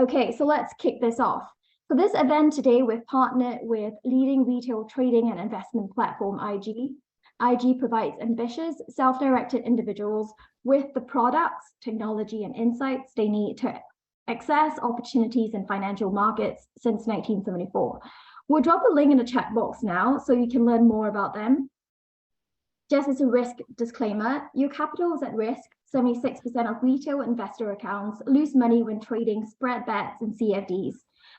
Okay, so let's kick this off. For this event today, we've partnered with leading retail trading and investment platform IG. IG provides ambitious, self-directed individuals with the products, technology, and insights they need to access opportunities in financial markets since 1974. We'll drop a link in the chat box now so you can learn more about them. Just as a risk disclaimer, your capital is at risk. 76% of retail investor accounts lose money when trading spread bets and CFDs.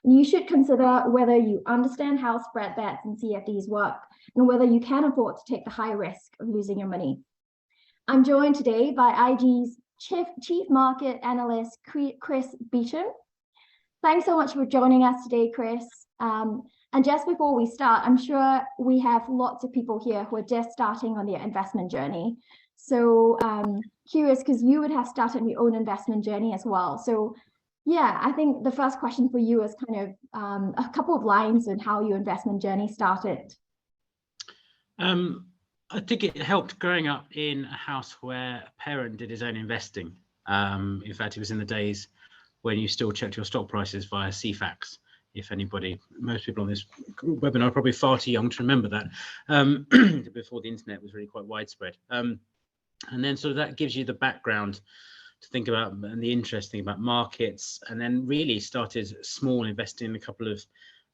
And you should consider whether you understand how spread bets and CFDs work and whether you can afford to take the high risk of losing your money. I'm joined today by IG's Chief Market Analyst, Chris Beauchamp. Thanks so much for joining us today, Chris. And just before we start, I'm sure we have lots of people here who are just starting on their investment journey. So curious, because you would have started your own investment journey as well. So yeah, I think the first question for you is kind of a couple of lines on how your investment journey started. I think it helped growing up in a house where a parent did his own investing. In fact, it was in the days when you still checked your stock prices via CFAX. If anybody, most people on this webinar are probably far too young to remember that, before the internet was really quite widespread. And then sort of that gives you the background to think about and the interesting about markets, and then really started small, investing in a couple of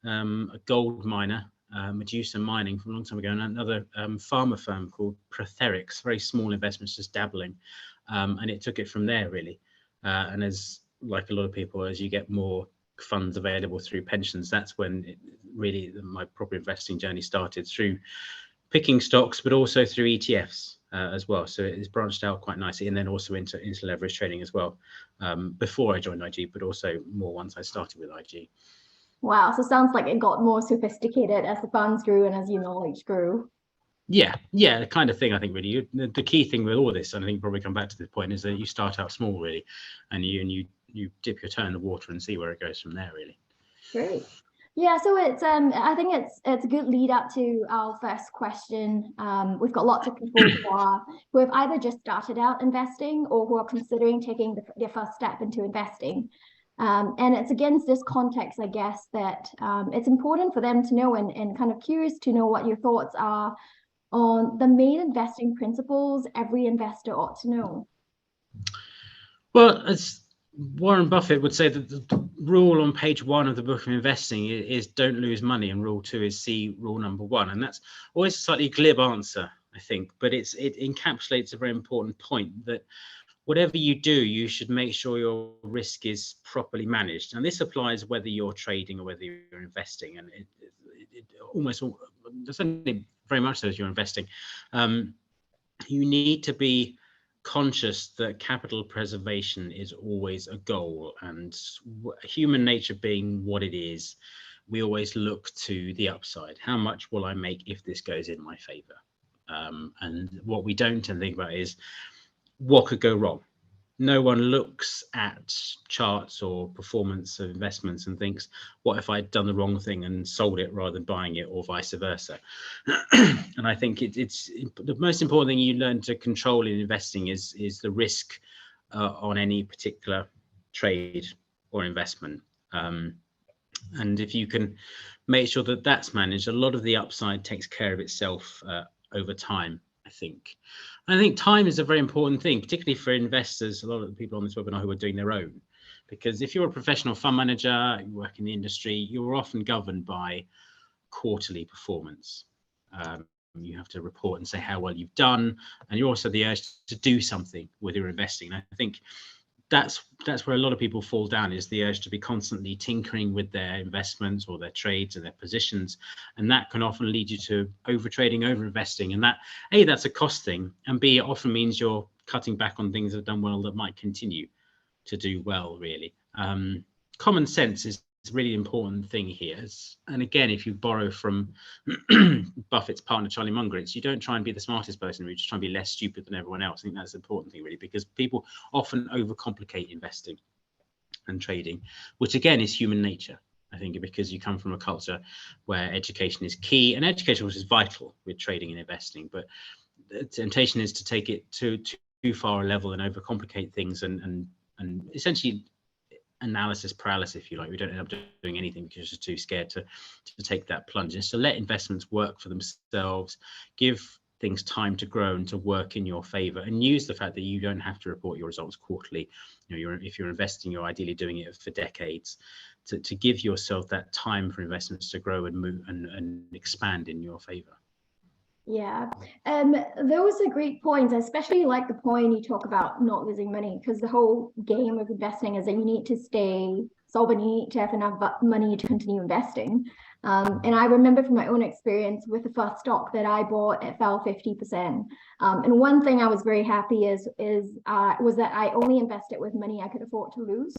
a gold miner, Medusa Mining from a long time ago, and another pharma firm called Protherix, very small investments, just dabbling. And it took it from there really. And as like a lot of people, as you get more funds available through pensions, that's when my proper investing journey started, through picking stocks, but also through ETFs as well. So it's branched out quite nicely, and then also into leverage trading as well, before I joined IG, but also more once I started with IG. Wow, so it sounds like it got more sophisticated as the funds grew and as your knowledge grew. Yeah, the kind of thing. I think really the key thing with all this, and I think probably come back to this point, is that you start out small really, and you dip your toe in the water and see where it goes from there really. Great. Yeah, so it's I think it's a good lead up to our first question. We've got lots of people who have either just started out investing or who are considering taking their first step into investing. And it's against this context, I guess, that it's important for them to know and kind of curious to know what your thoughts are on the main investing principles every investor ought to know. Well, as Warren Buffett would say, that the rule on page 1 of the book of investing is don't lose money, and rule 2 is see rule number 1. And that's always a slightly glib answer, I think, but it encapsulates a very important point, that whatever you do, you should make sure your risk is properly managed. And this applies whether you're trading or whether you're investing. And it almost, certainly very much so as you're investing, you need to be conscious that capital preservation is always a goal, and human nature being what it is, we always look to the upside. How much will I make if this goes in my favor? And what we don't tend to think about is what could go wrong. No one looks at charts or performance of investments and thinks, what if I'd done the wrong thing and sold it rather than buying it, or vice versa? And I think it's the most important thing you learn to control in investing is the risk on any particular trade or investment. And if you can make sure that that's managed, a lot of the upside takes care of itself over time, I think. I think time is a very important thing, particularly for investors, a lot of the people on this webinar who are doing their own. Because if you're a professional fund manager, you work in the industry, you're often governed by quarterly performance. You have to report and say how well you've done, and you're also the urge to do something with your investing. And I think that's where a lot of people fall down, is the urge to be constantly tinkering with their investments or their trades and their positions, and that can often lead you to over trading, over investing, and that that's a cost thing, and B, it often means you're cutting back on things that have done well that might continue to do well really. Common sense is a really important thing here, and again, if you borrow from Buffett's partner Charlie Munger, you don't try and be the smartest person, you just try and be less stupid than everyone else. I think that's the important thing really, because people often overcomplicate investing and trading, which again is human nature, I think, because you come from a culture where education is key, and education which is vital with trading and investing, but the temptation is to take it to too far a level and overcomplicate things and essentially analysis paralysis, if you like. We don't end up doing anything because you're just too scared to take that plunge. It's to let investments work for themselves, give things time to grow and to work in your favor, and use the fact that you don't have to report your results quarterly. If you're investing, you're ideally doing it for decades, to give yourself that time for investments to grow and move and expand in your favor. Yeah, those are great points. I especially like the point you talk about not losing money, because the whole game of investing is that you need to stay solvent, you need to have enough money to continue investing. And I remember from my own experience with the first stock that I bought, it fell 50%. And one thing I was very happy was that I only invested with money I could afford to lose.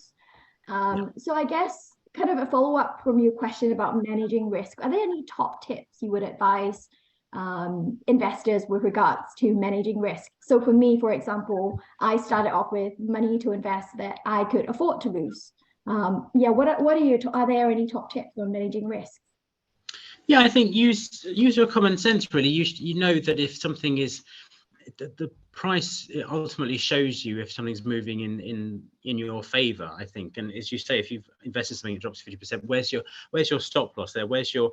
So I guess kind of a follow-up from your question about managing risk, are there any top tips you would advise investors with regards to managing risk? So for me, for example, I started off with money to invest that I could afford to lose. Are there any top tips on managing risk? Yeah, I think use your common sense, really. You know that if something is, the price ultimately shows you if something's moving in your favor, I think. And as you say, if you've invested something that drops 50%, where's your stop loss there? Where's your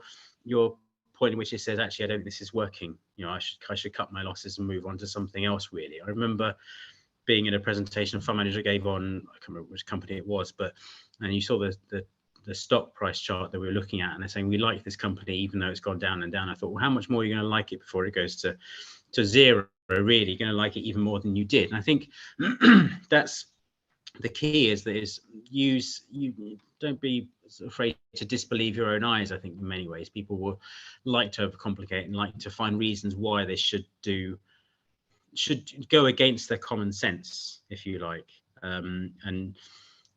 point in which it says, actually, I don't think this is working, I should cut my losses and move on to something else, really. I remember being in a presentation a fund manager gave on, I can't remember which company it was, and you saw the stock price chart that we were looking at, and they're saying, we like this company even though it's gone down and down. I thought, well, how much more are you going to like it before it goes to zero? Really, you're going to like it even more than you did. And I think that's the key, is you don't be afraid to disbelieve your own eyes. I think in many ways people will like to overcomplicate and like to find reasons why they should go against their common sense, if you like, and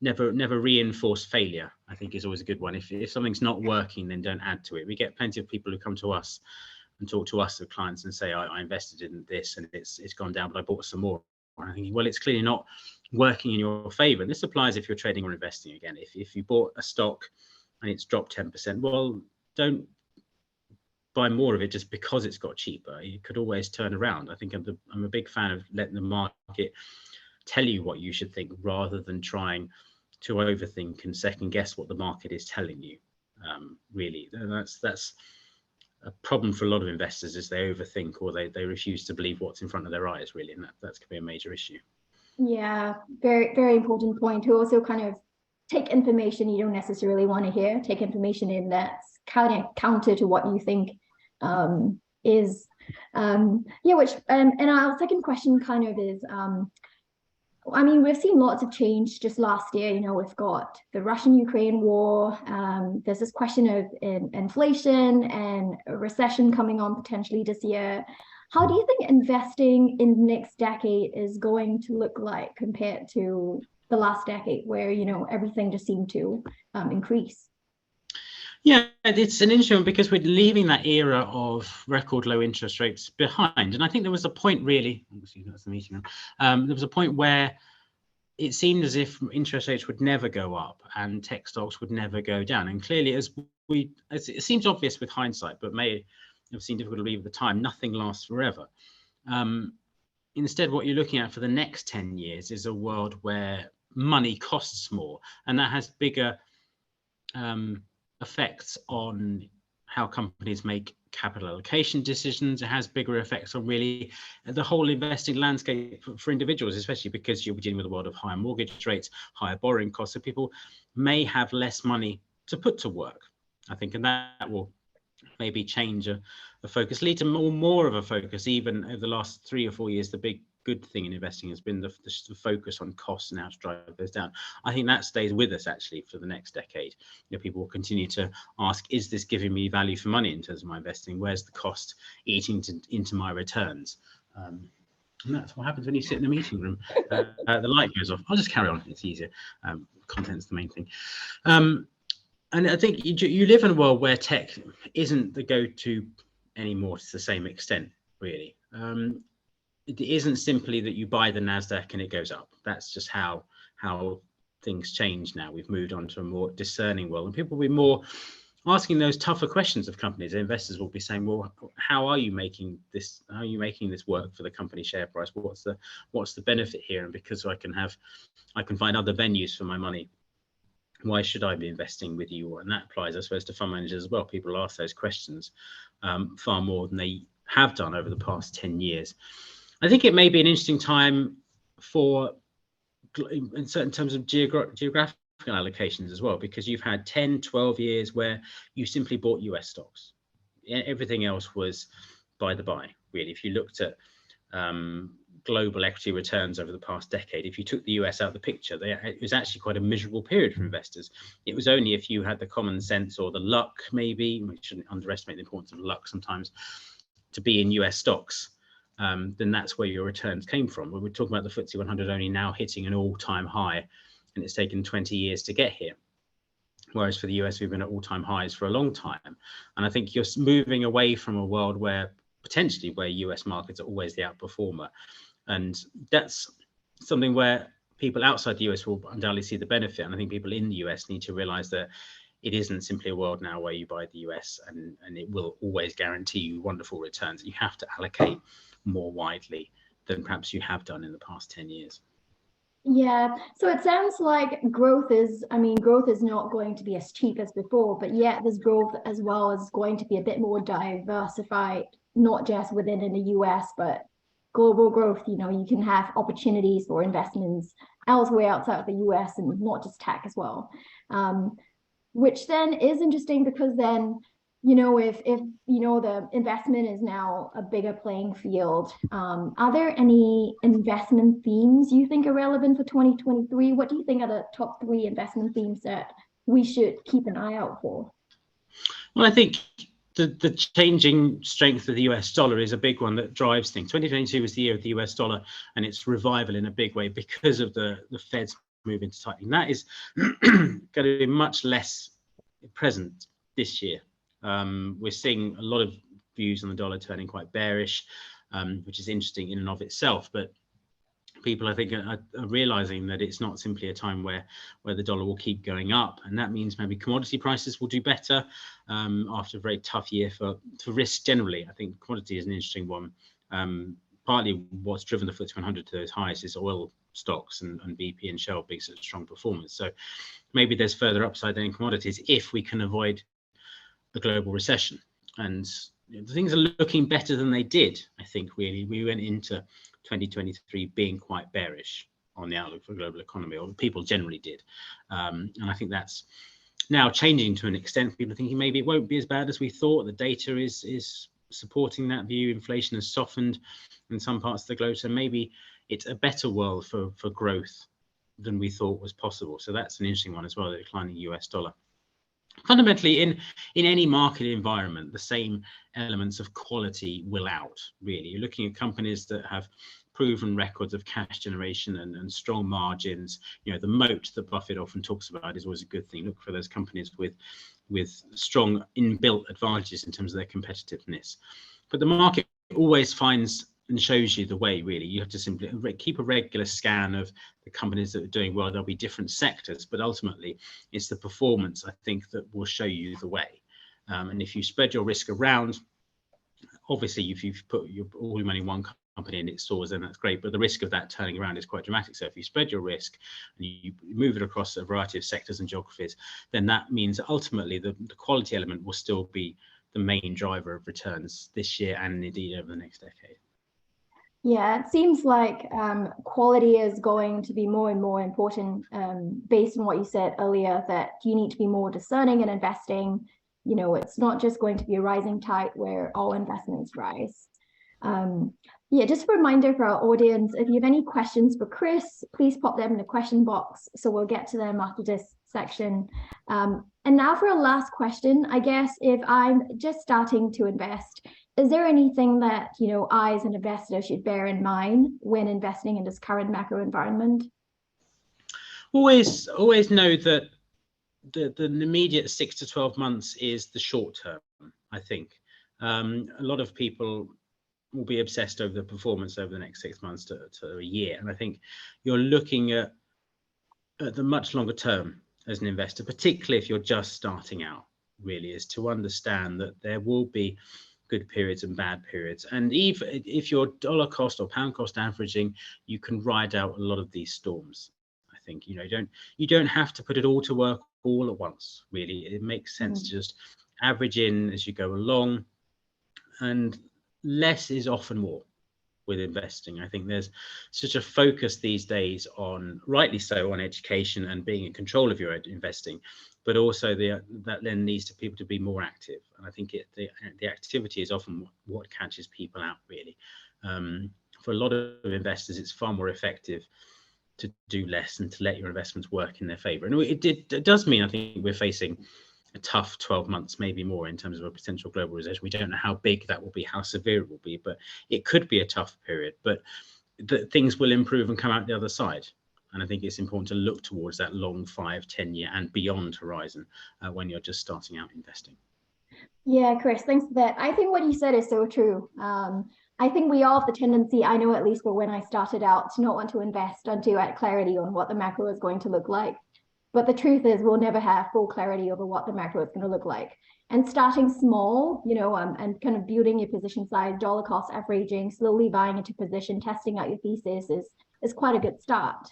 never reinforce failure, I think, is always a good one. If something's not working, then don't add to it. We get plenty of people who come to us and talk to us, the clients, and say, I invested in this and it's gone down, but I bought some more. And I think, well, it's clearly not working in your favor. And this applies if you're trading or investing. Again, if you bought a stock and it's dropped 10%, well, don't buy more of it just because it's got cheaper. You could always turn around. I think I'm a big fan of letting the market tell you what you should think, rather than trying to overthink and second guess what the market is telling you. Really, that's a problem for a lot of investors, is they overthink, or they refuse to believe what's in front of their eyes, really, and that could be a major issue. Yeah, very, very important point. To also kind of take information you don't necessarily want to hear, take information in that's kind of counter to what you think is which and our second question kind of is, I mean, we've seen lots of change just last year. We've got the Russian-Ukraine war. There's this question of inflation and a recession coming on potentially this year. How do you think investing in the next decade is going to look like compared to the last decade, where, everything just seemed to increase? Yeah, it's an interesting one, because we're leaving that era of record low interest rates behind. And I think there was a point, really, that's the meeting room. There was a point where it seemed as if interest rates would never go up and tech stocks would never go down. And clearly, as it seems obvious with hindsight, but may have seemed difficult to believe at the time, nothing lasts forever. Instead, what you're looking at for the next 10 years is a world where money costs more, and that has bigger effects on how companies make capital allocation decisions. It has bigger effects on really the whole investing landscape for individuals, especially because you're dealing with a world of higher mortgage rates, higher borrowing costs. So people may have less money to put to work, I think, and that will maybe change a focus, lead to more of a focus. Even over the last 3 or 4 years, the big good thing in investing has been the focus on costs and how to drive those down. I think that stays with us actually for the next decade. People will continue to ask, is this giving me value for money in terms of my investing? Where's the cost eating into my returns? And that's what happens when you sit in the meeting room. The light goes off. I'll just carry on, it's easier. Content's the main thing. And I think you live in a world where tech isn't the go-to anymore to the same extent, really. It isn't simply that you buy the NASDAQ and it goes up. That's just how things change now. We've moved on to a more discerning world, and people will be more asking those tougher questions of companies. Investors will be saying, well, how are you making this? How are you making this work for the company share price? What's the benefit here? And because I can find other venues for my money why should I be investing with you? And that applies, I suppose, to fund managers as well. People ask those questions far more than they have done over the past 10 years. I think it may be an interesting time for, in certain terms of geographical allocations as well, because you've had 10, 12 years where you simply bought US stocks. Everything else was by the by, really. If you looked at global equity returns over the past decade, if you took the US out of the picture, it was actually quite a miserable period for investors. It was only if you had the common sense or the luck, maybe, we shouldn't underestimate the importance of luck sometimes, to be in US stocks, then that's where your returns came from. We're talking about the FTSE 100 only now hitting an all-time high, and it's taken 20 years to get here. Whereas for the US, we've been at all-time highs for a long time. And I think you're moving away from a world where potentially where US markets are always the outperformer. And that's something where people outside the US will undoubtedly see the benefit. And I think people in the US need to realize that it isn't simply a world now where you buy the US and it will always guarantee you wonderful returns. You have to allocate more widely than perhaps you have done in the past 10 years. Yeah, so it sounds like growth is not going to be as cheap as before, but yet this growth as well is going to be a bit more diversified, not just within in the US, but global growth. You can have opportunities for investments elsewhere outside of the US and not just tech as well. Which then is interesting because then, if the investment is now a bigger playing field, are there any investment themes you think are relevant for 2023? What do you think are the top 3 investment themes that we should keep an eye out for? Well, I think the changing strength of the US dollar is a big one that drives things. 2022 was the year of the US dollar and its revival in a big way because of the Fed's move into tightening. That is going to be much less present this year. We're seeing a lot of views on the dollar turning quite bearish, which is interesting in and of itself. But people, I think, are realizing that it's not simply a time where the dollar will keep going up, and that means maybe commodity prices will do better after a very tough year for risk generally. I think commodity is an interesting one. Partly what's driven the FTSE 100 to those highs is oil stocks and BP and Shell being such strong performers. So maybe there's further upside in commodities if we can avoid the global recession. And things are looking better than they did, I think, really. We went into 2023 being quite bearish on the outlook for the global economy, or people generally did. And I think that's now changing to an extent. People are thinking maybe it won't be as bad as we thought. The data is supporting that view. Inflation has softened in some parts of the globe. So maybe it's a better world for growth than we thought was possible. So that's an interesting one as well, the declining US dollar. Fundamentally, in any market environment, the same elements of quality will out, really. You're looking at companies that have proven records of cash generation and strong margins. The moat that Buffett often talks about is always a good thing. Look for those companies with strong inbuilt advantages in terms of their competitiveness. But the market always finds and shows you the way, really. You have to simply keep a regular scan of the companies that are doing well. There'll be different sectors, but ultimately it's the performance, I think, that will show you the way. And if you spread your risk around, obviously if you've put all your money in one company and it soars, then that's great, but the risk of that turning around is quite dramatic. So if you spread your risk and you move it across a variety of sectors and geographies, then that means that ultimately the quality element will still be the main driver of returns this year and indeed over the next decade. Yeah, it seems like quality is going to be more and more important based on what you said earlier, that you need to be more discerning in investing. It's not just going to be a rising tide where all investments rise. Just a reminder for our audience, if you have any questions for Chris, please pop them in the question box. So we'll get to them after this section. And now for a last question, I guess if I'm just starting to invest, is there anything that, I as an investor should bear in mind when investing in this current macro environment? Always know that the immediate 6 to 12 months is the short term, I think. A lot of people will be obsessed over the performance over the next 6 months to a year. And I think you're looking at the much longer term as an investor, particularly if you're just starting out, really, is to understand that there will be good periods and bad periods. And even if you're dollar cost or pound cost averaging, you can ride out a lot of these storms, I think. You don't have to put it all to work all at once, really. It makes sense to just average in as you go along, and less is often more with investing. I think there's such a focus these days on, rightly so, on education and being in control of your investing, but also that then needs to people to be more active. And I think the activity is often what catches people out, really. For a lot of investors, it's far more effective to do less and to let your investments work in their favor. And it does mean, I think, we're facing a tough 12 months, maybe more, in terms of a potential global recession. We don't know how big that will be, how severe it will be, but it could be a tough period. But things will improve and come out the other side. And I think it's important to look towards that long 5-10 year and beyond horizon when you're just starting out investing. Yeah, Chris, thanks for that. I think what you said is so true. I think we all have the tendency, I know at least for when I started out, to not want to invest until I had clarity on what the macro is going to look like. But the truth is, we'll never have full clarity over what the macro is going to look like. And starting small, and kind of building your position size, dollar cost averaging, slowly buying into position, testing out your thesis is quite a good start.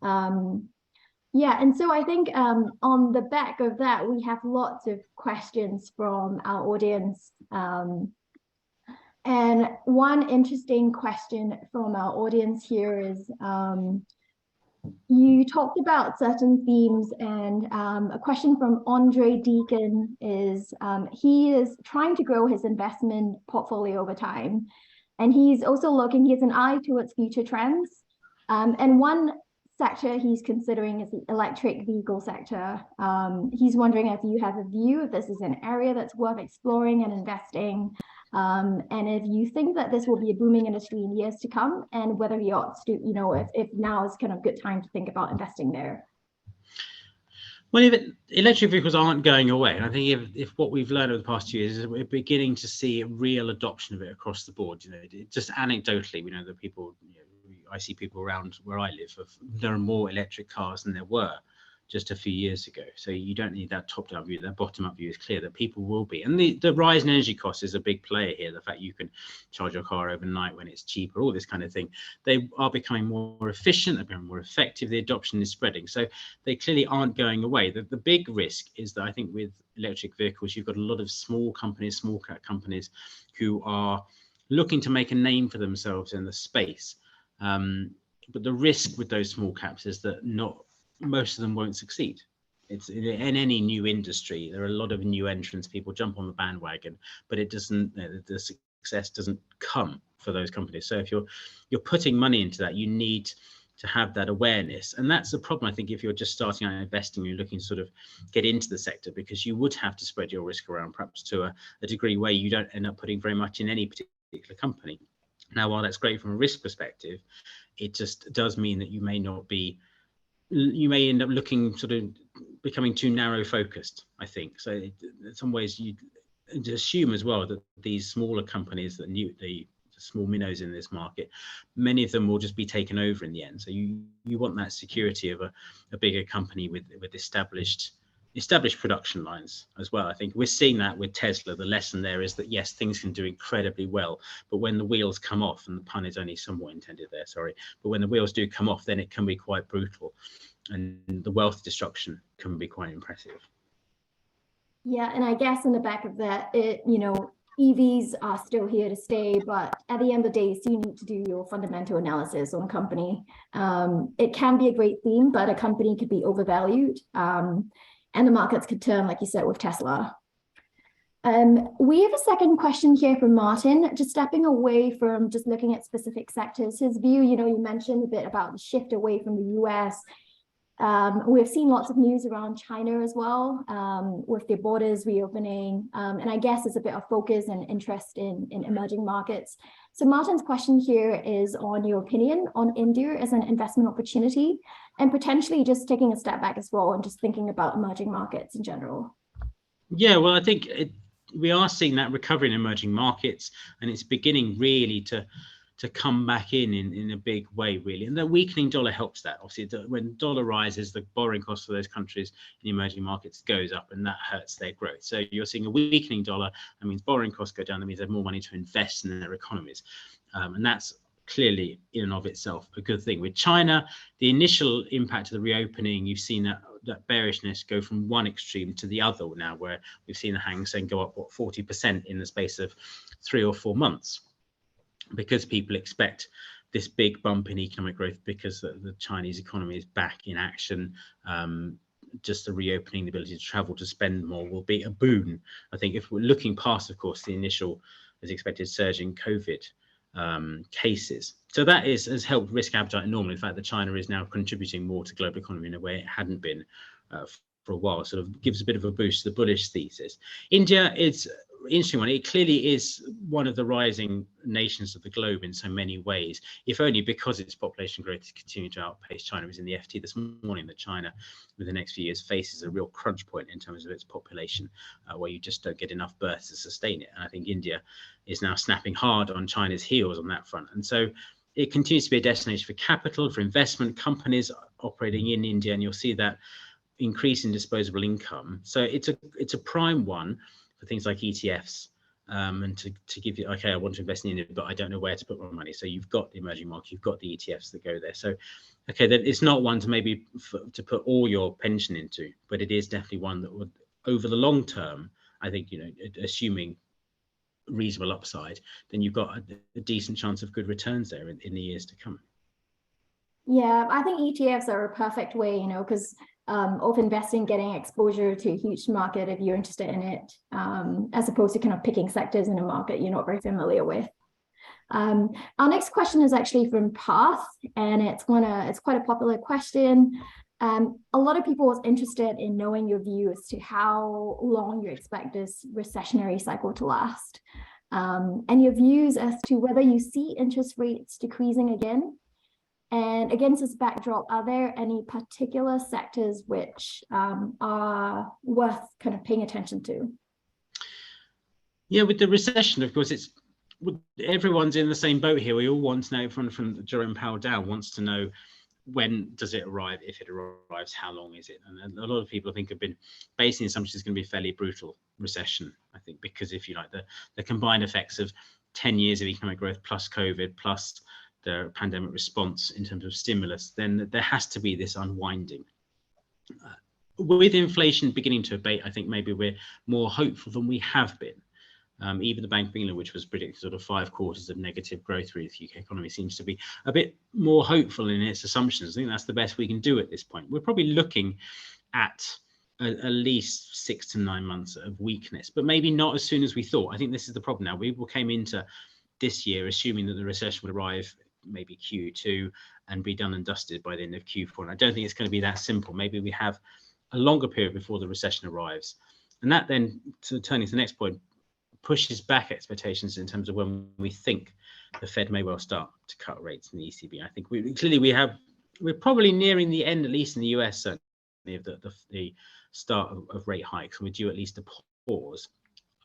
Yeah, and so I think on the back of that, we have lots of questions from our audience. And one interesting question from our audience here is, you talked about certain themes, and a question from Andre Deacon is, he is trying to grow his investment portfolio over time. And he's also he has an eye towards future trends. And one sector he's considering is the electric vehicle sector. He's wondering if you have a view if this is an area that's worth exploring and investing, and if you think that this will be a booming industry in years to come, and whether he ought to, if now is kind of good time to think about investing there. Well, electric vehicles aren't going away, and I think if what we've learned over the past 2 years is we're beginning to see a real adoption of it across the board. Just anecdotally, we know that people, I see people around where I live, there are more electric cars than there were just a few years ago. So you don't need that top-down view. That bottom-up view is clear that people will be. And the rise in energy costs is a big player here. The fact you can charge your car overnight when it's cheaper, all this kind of thing. They are becoming more efficient, they're becoming more effective. The adoption is spreading. So they clearly aren't going away. The big risk is that I think with electric vehicles, you've got a lot of small companies, small cap companies who are looking to make a name for themselves in the space. But the risk with those small caps is that most of them won't succeed. It's in any new industry, there are a lot of new entrants. People jump on the bandwagon, but it doesn't. The success doesn't come for those companies. So if you're putting money into that, you need to have that awareness, and that's the problem. I think if you're just starting out investing, you're looking to sort of get into the sector, because you would have to spread your risk around, perhaps to a degree where you don't end up putting very much in any particular company. Now, while that's great from a risk perspective, it just does mean that you may end up looking sort of becoming too narrow focused, I think. So in some ways you assume as well that these smaller companies, the small minnows in this market, many of them will just be taken over in the end. So you want that security of a bigger company with established production lines as well. I think we're seeing that with Tesla. The lesson there is that yes, things can do incredibly well, but when the wheels come off, and the pun is only somewhat intended there, sorry, but when the wheels do come off, then it can be quite brutal, and the wealth destruction can be quite impressive. Yeah, and I guess in the back of that, EVs are still here to stay, but at the end of the day, you need to do your fundamental analysis on a company. It can be a great theme, but a company could be overvalued. And the markets could turn, like you said, with Tesla. We have a second question here from Martin, just stepping away from just looking at specific sectors. His view, you mentioned a bit about the shift away from the US. We've seen lots of news around China as well, with their borders reopening. And I guess there's a bit of focus and interest in emerging markets. So Martin's question here is on your opinion on India as an investment opportunity, and potentially just taking a step back as well and just thinking about emerging markets in general. Yeah, well, I think we are seeing that recovery in emerging markets, and it's beginning really to come back in a big way, really. And the weakening dollar helps that. Obviously, when dollar rises, the borrowing cost for those countries in the emerging markets goes up, and that hurts their growth. So you're seeing a weakening dollar. That means borrowing costs go down. That means they have more money to invest in their economies. And that's clearly in and of itself a good thing. With China, the initial impact of the reopening, you've seen that bearishness go from one extreme to the other now, where we've seen the Hang Seng go up, 40% in the space of 3 or 4 months, because people expect this big bump in economic growth because the Chinese economy is back in action. Just the reopening, the ability to travel, to spend more will be a boon. I think if we're looking past, of course, the initial, as expected, surge in COVID cases. So that has helped risk appetite enormously. The fact that China is now contributing more to global economy in a way it hadn't been for a while, sort of gives a bit of a boost to the bullish thesis. India is an interesting one. It clearly is one of the rising nations of the globe in so many ways, if only because its population growth is continuing to outpace China. It was in the FT this morning that China, with the next few years, faces a real crunch point in terms of its population, where you just don't get enough births to sustain it. And I think India is now snapping hard on China's heels on that front. And so it continues to be a destination for capital, for investment, companies operating in India, and you'll see that increase in disposable income. So it's a prime one for things like ETFs, and to give you, okay, I want to invest in India, but I don't know where to put my money. So you've got the emerging market, you've got the ETFs that go there. So, okay, then it's not one to maybe to put all your pension into, but it is definitely one that would, over the long term, I think, assuming reasonable upside, then you've got a decent chance of good returns there in the years to come. Yeah, I think ETFs are a perfect way, because of investing, getting exposure to a huge market if you're interested in it, as opposed to kind of picking sectors in a market you're not very familiar with. Our next question is actually from Path, and it's quite a popular question. A lot of people are interested in knowing your view as to how long you expect this recessionary cycle to last, and your views as to whether you see interest rates decreasing again. And against this backdrop, are there any particular sectors which are worth kind of paying attention to? Yeah, with the recession, of course, everyone's in the same boat here. We all want to know, from Jerome Powell down, wants to know, when does it arrive? If it arrives, how long is it? And a lot of people, I think, have been basing the assumption it's going to be a fairly brutal recession, I think, because if you like the combined effects of 10 years of economic growth plus COVID plus the pandemic response in terms of stimulus, then there has to be this unwinding. With inflation beginning to abate, I think maybe we're more hopeful than we have been. Even the Bank of England, which was predicting sort of 5 quarters of negative growth through the UK economy, seems to be a bit more hopeful in its assumptions. I think that's the best we can do at this point. We're probably looking at at least 6 to 9 months of weakness, but maybe not as soon as we thought. I think this is the problem now. We came into this year assuming that the recession would arrive maybe Q2 and be done and dusted by the end of Q4. And I don't think it's going to be that simple. Maybe we have a longer period before the recession arrives. And that then, turning to the next point, pushes back expectations in terms of when we think the Fed may well start to cut rates in the ECB. I think we're probably nearing the end, at least in the US, certainly, of the start of rate hikes, and we're due at least a pause.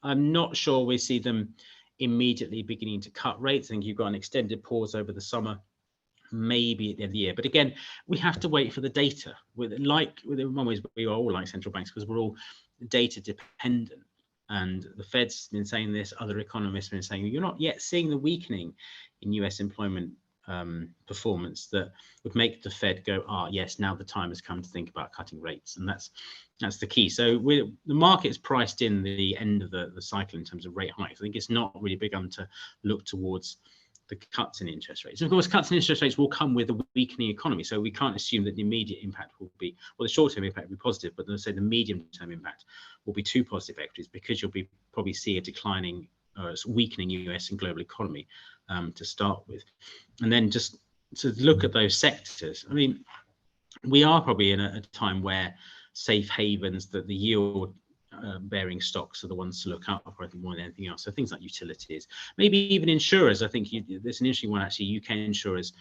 I'm not sure we see them immediately beginning to cut rates. I think you've got an extended pause over the summer, maybe at the end of the year. But again, we have to wait for the data. In one way, we are all like central banks because we're all data dependent. And the Fed's been saying this, other economists have been saying, you're not yet seeing the weakening in US employment performance that would make the Fed go, yes, now the time has come to think about cutting rates. And that's the key. So the market's priced in the end of the cycle in terms of rate hikes. I think it's not really begun to look towards the cuts in interest rates. And of course, cuts in interest rates will come with a weakening economy. So we can't assume that the immediate impact will be, well, the short-term impact will be positive, but let's say the medium-term impact will be two positive vectors, because you'll probably see a declining, weakening US and global economy to start with. And then just to look at those sectors, I mean, we are probably in a time where safe havens, that the yield bearing stocks are the ones to look up for, I think, more than anything else. So things like utilities, maybe even insurers. I think there's an interesting one, actually. UK insurers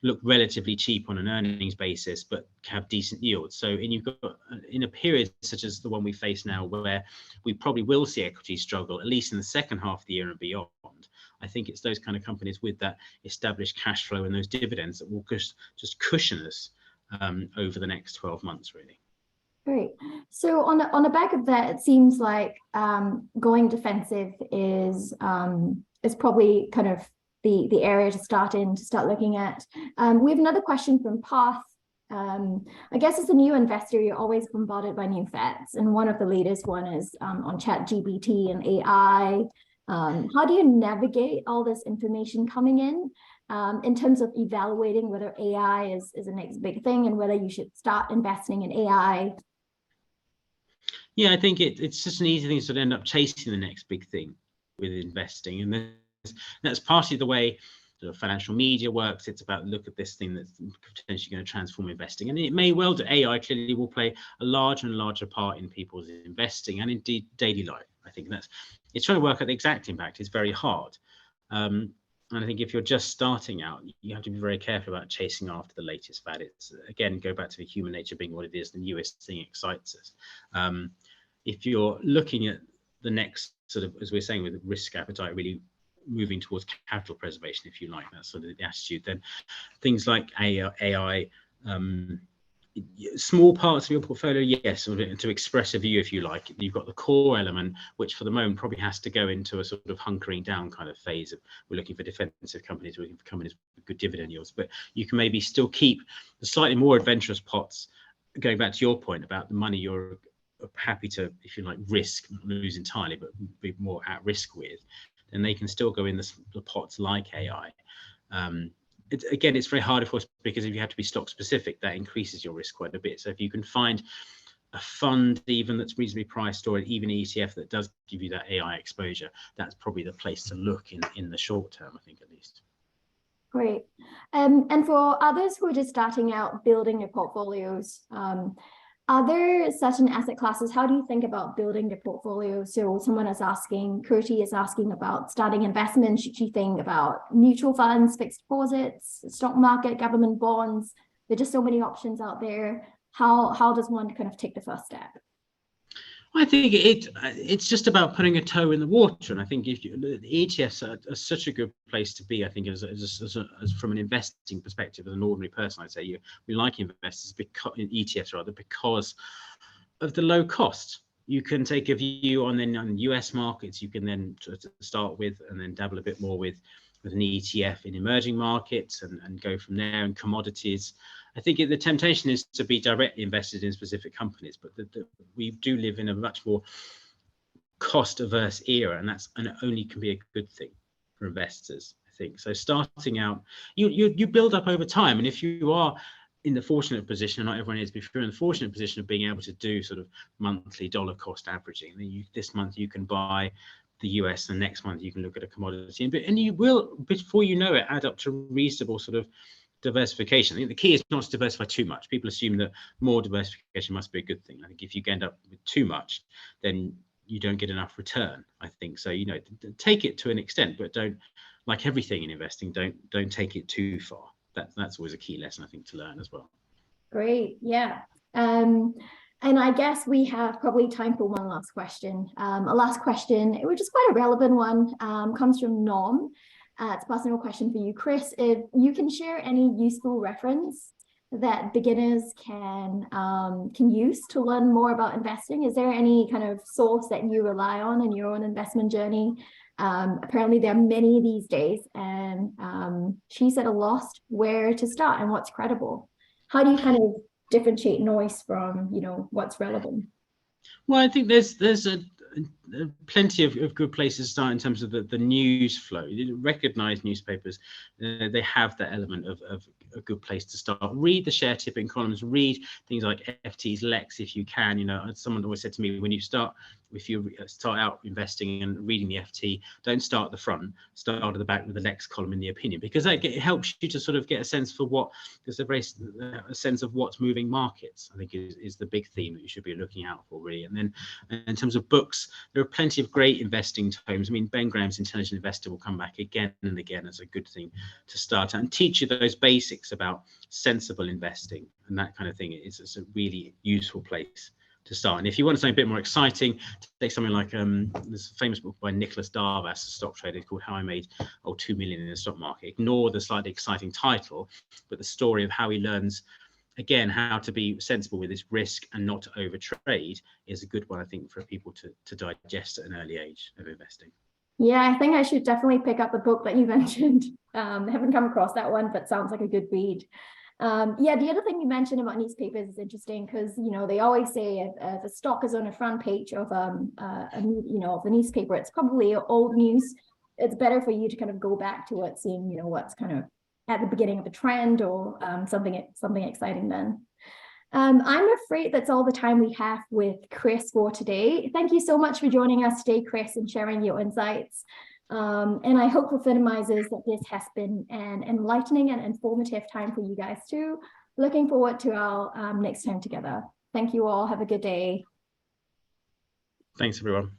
look relatively cheap on an earnings basis, but have decent yields. So you've got, in a period such as the one we face now, where we probably will see equity struggle, at least in the second half of the year and beyond, I think it's those kind of companies with that established cash flow and those dividends that will just cushion us over the next 12 months, really. Great. So on the back of that, it seems like going defensive is probably kind of the area to start looking at. We have another question from Path. I guess as a new investor, you're always bombarded by new fads, and one of the latest one is on ChatGPT and AI. How do you navigate all this information coming in terms of evaluating whether AI is the next big thing and whether you should start investing in AI? Yeah, I think it's just an easy thing to sort of end up chasing the next big thing with investing, and that's partly the way the financial media works. It's about, look at this thing that's potentially going to transform investing, and it may well do. AI clearly will play a larger and larger part in people's investing and indeed daily life. I think it's trying to work out the exact impact is very hard. And I think if you're just starting out, you have to be very careful about chasing after the latest fad. It's, again, go back to the human nature being what it is, the newest thing excites us. If you're looking at the next sort of, as we're saying, with risk appetite really moving towards capital preservation, if you like, that's sort of the attitude, then things like AI, small parts of your portfolio, yes, to express a view, if you like. You've got the core element, which for the moment probably has to go into a sort of hunkering down kind of phase of, we're looking for defensive companies, we're looking for companies with good dividend yields, but you can maybe still keep the slightly more adventurous pots, going back to your point about the money you're happy to, if you like, risk, not lose entirely, but be more at risk with, then they can still go in the pots like AI. It's very hard, of course, because if you have to be stock specific, that increases your risk quite a bit. So if you can find a fund even that's reasonably priced, or even an ETF that does give you that AI exposure, that's probably the place to look in the short term, I think, at least. Great. And for others who are just starting out building their portfolios, are there certain asset classes? How do you think about building the portfolio? So someone is asking, Kurti is asking about starting investments. Should you think about mutual funds, fixed deposits, stock market, government bonds? There are just so many options out there. How does one kind of take the first step? I think it's just about putting a toe in the water, and I think if the ETFs are such a good place to be. I think as from an investing perspective, as an ordinary person, I'd say we like investors because in ETFs rather, because of the low cost. You can take a view on US markets. You can then start with and then dabble a bit more with an ETF in emerging markets and go from there, and commodities. I think the temptation is to be directly invested in specific companies, but we do live in a much more cost-averse era, and it only can be a good thing for investors, I think. So starting out, you build up over time, and if you are in the fortunate position, and not everyone is, but if you're in the fortunate position of being able to do sort of monthly dollar cost averaging, then this month you can buy the US, and next month you can look at a commodity, and you will, before you know it, add up to reasonable sort of diversification. I think the key is not to diversify too much. People assume that more diversification must be a good thing. I think if you end up with too much, then you don't get enough return, I think. So, take it to an extent, but don't, like everything in investing, don't take it too far. That's always a key lesson, I think, to learn as well. Great. Yeah. And I guess we have probably time for one last question. A last question, which is quite a relevant one, comes from Norm. It's a personal question for you, Chris. If you can share any useful reference that beginners can use to learn more about investing, is there any kind of source that you rely on in your own investment journey? Apparently there are many these days, and she's at a loss where to start and what's credible. How do you kind of differentiate noise from what's relevant? Well, I think there's plenty of good places to start in terms of the news flow. Recognized newspapers, they have that element of a good place to start. Read the share tipping columns, read things like FT's Lex if you can. Someone always said to me, if you start out investing and reading the FT, don't start at the front, start at the back with the Lex column in the opinion, because it helps you to sort of get a sense for a sense of what's moving markets. I think is the big theme that you should be looking out for, really. And then in terms of books, there are plenty of great investing tomes. I mean, Ben Graham's Intelligent Investor will come back again and again as a good thing to start and teach you those basics about sensible investing and that kind of thing. It's a really useful place to start. And if you want something a bit more exciting, take something like this famous book by Nicholas Darvas, a stock trader, called How I Made 2 million in the Stock Market. Ignore the slightly exciting title, but the story of how he learns, again, how to be sensible with his risk and not to overtrade is a good one, I think, for people to digest at an early age of investing. Yeah, I think I should definitely pick up the book that you mentioned. I haven't come across that one, but sounds like a good read. Yeah, the other thing you mentioned about newspapers is interesting because, you know, they always say if a stock is on the front page of of the newspaper, it's probably old news. It's better for you to kind of go back to it, seeing, you know, what's kind of at the beginning of a trend or something exciting then. I'm afraid that's all the time we have with Chris for today. Thank you so much for joining us today, Chris, and sharing your insights. And I hope for Finimizers that this has been an enlightening and informative time for you guys too. Looking forward to our next time together. Thank you all. Have a good day. Thanks, everyone.